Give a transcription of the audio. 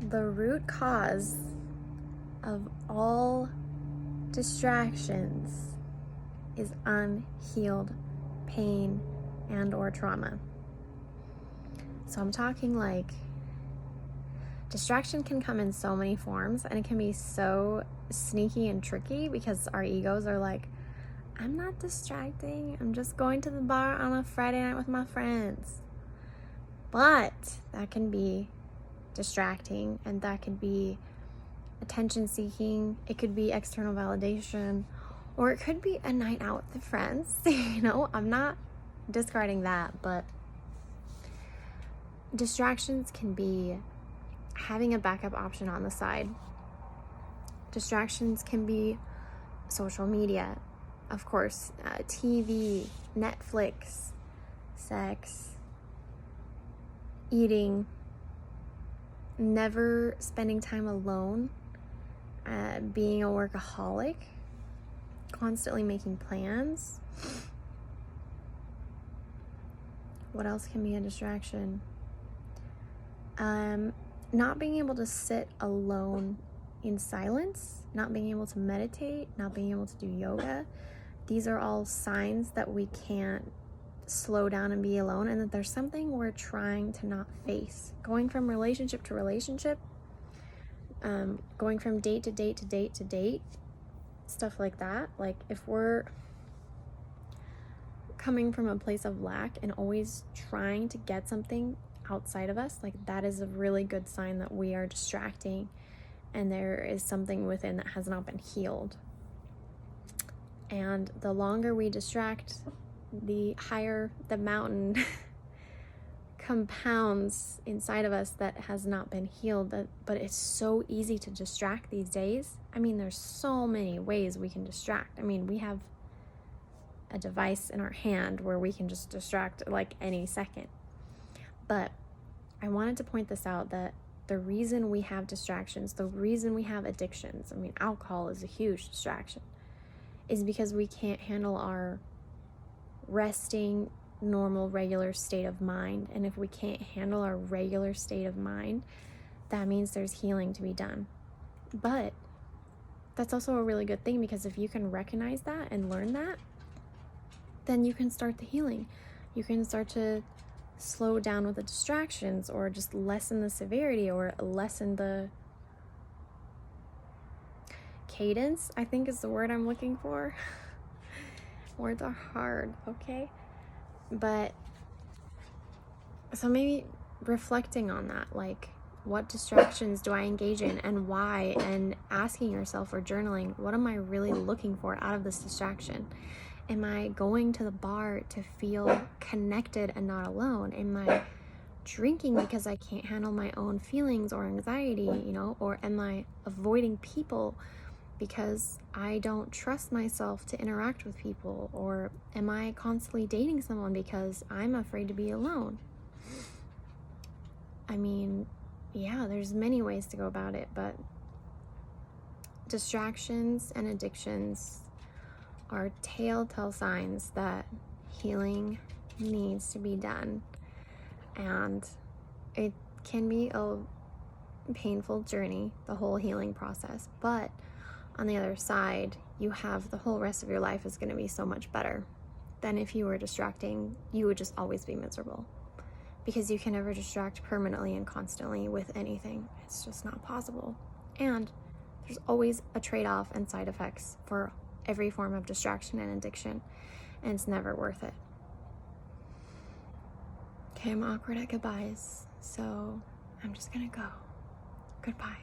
the root cause of all distractions is unhealed pain and or trauma. So I'm talking like distraction can come in so many forms, and it can be so sneaky and tricky because our egos are like, I'm not distracting, I'm just going to the bar on a Friday night with my friends. But that can be distracting, and that could be attention seeking, it could be external validation, or it could be a night out with friends. I'm not discarding that, but distractions can be having a backup option on the side. Distractions can be social media, of course, TV, Netflix, sex, eating, never spending time alone, being a workaholic, constantly making plans. What else can be a distraction? Not being able to sit alone in silence, not being able to meditate, not being able to do yoga. These are all signs that we can't slow down and be alone, and that there's something we're trying to not face. Going from relationship to relationship, going from date to date to date to date, stuff like that. Like if we're coming from a place of lack and always trying to get something outside of us, like that is a really good sign that we are distracting and there is something within that has not been healed. And the longer we distract, the higher the mountain compounds inside of us that has not been healed. But it's so easy to distract these days. I mean, there's so many ways we can distract. I mean, we have a device in our hand where we can just distract like any second. But I wanted to point this out, that the reason we have distractions, the reason we have addictions, I mean, alcohol is a huge distraction, is because we can't handle our resting, normal, regular state of mind. And if we can't handle our regular state of mind, that means there's healing to be done. But that's also a really good thing, because if you can recognize that and learn that, then you can start the healing. You can start to slow down with the distractions, or just lessen the severity, or lessen the cadence, I think is the word I'm looking for. Words are hard, okay? But so maybe reflecting on that, like, what distractions do I engage in and why, and asking yourself or journaling, what am I really looking for out of this distraction? Am I going to the bar to feel connected and not alone? Am I drinking because I can't handle my own feelings or anxiety, or am I avoiding people because I don't trust myself to interact with people? Or am I constantly dating someone because I'm afraid to be alone? I mean, yeah, there's many ways to go about it, but distractions and addictions are telltale signs that healing needs to be done. And it can be a painful journey, the whole healing process, but on the other side, you have the whole rest of your life is going to be so much better than if you were distracting. You would just always be miserable, because you can never distract permanently and constantly with anything. It's just not possible. And there's always a trade-off and side effects for every form of distraction and addiction, and it's never worth it. Okay, I'm awkward at goodbyes, so I'm just gonna go. Goodbye.